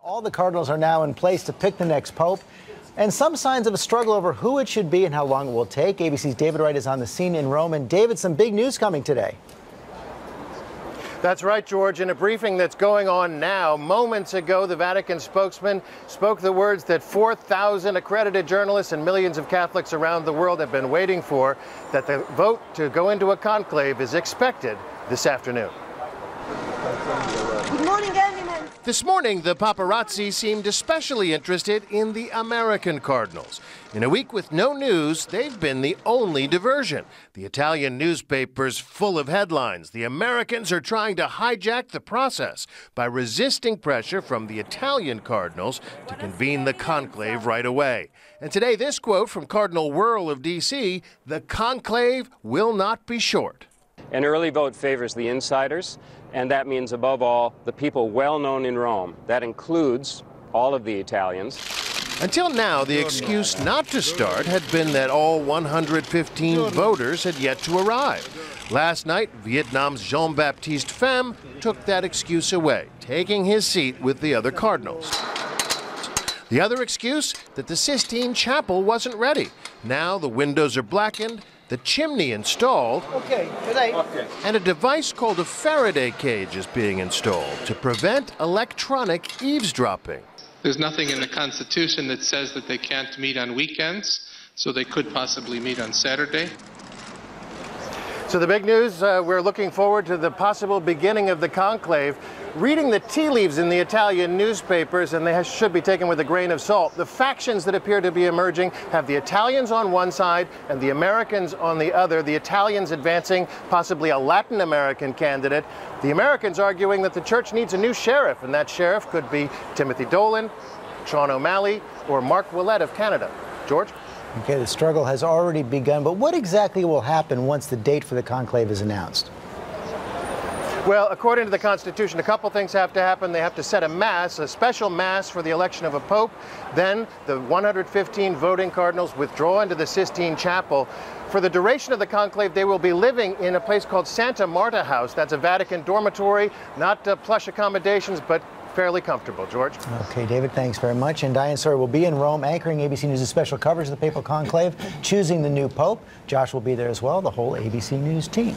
All the cardinals are now in place to pick the next pope, and some signs of a struggle over who it should be and how long it will take. ABC's David Wright is on the scene in Rome. And David, some big news coming today. That's right, George. In a briefing that's going on now, moments ago, the Vatican spokesman spoke the words that 4,000 accredited journalists and millions of Catholics around the world have been waiting for, that the vote to go into a conclave is expected this afternoon. Good morning, gentlemen. This morning, the paparazzi seemed especially interested in the American cardinals. In a week with no news, they've been the only diversion. The Italian newspapers full of headlines. The Americans are trying to hijack the process by resisting pressure from the Italian cardinals to convene the conclave right away. And today, this quote from Cardinal Wuer of D.C., "The conclave will not be short." An early vote favors the insiders, and that means, above all, the people well known in Rome. That includes all of the Italians. Until now, the excuse not to start had been that all 115 voters had yet to arrive. Last night, Vietnam's Jean-Baptiste Pham took that excuse away, taking his seat with the other cardinals. The other excuse, that the Sistine Chapel wasn't ready. Now the windows are blackened, the chimney installed, and a device called a Faraday cage is being installed to prevent electronic eavesdropping. There's nothing in the Constitution that says that they can't meet on weekends, so they could possibly meet on Saturday. So the big news, we're looking forward to the possible beginning of the conclave. Reading the tea leaves in the Italian newspapers, and they should be taken with a grain of salt. The factions that appear to be emerging have the Italians on one side and the Americans on the other. The Italians advancing possibly a Latin American candidate. The Americans arguing that the church needs a new sheriff, and that sheriff could be Timothy Dolan, Sean O'Malley, or Mark Willett of Canada. George? Okay, the struggle has already begun, but what exactly will happen once the date for the conclave is announced? Well, according to the Constitution, a couple things have to happen. They have to set a mass, a special mass for the election of a pope. Then the 115 voting cardinals withdraw into the Sistine Chapel. For the duration of the conclave, they will be living in a place called Santa Marta House. That's a Vatican dormitory, not plush accommodations, but fairly comfortable. George? Okay, David, thanks very much. And Diane Sawyer will be in Rome anchoring ABC News' special coverage of the Papal Conclave, choosing the new pope. Josh will be there as well, the whole ABC News team.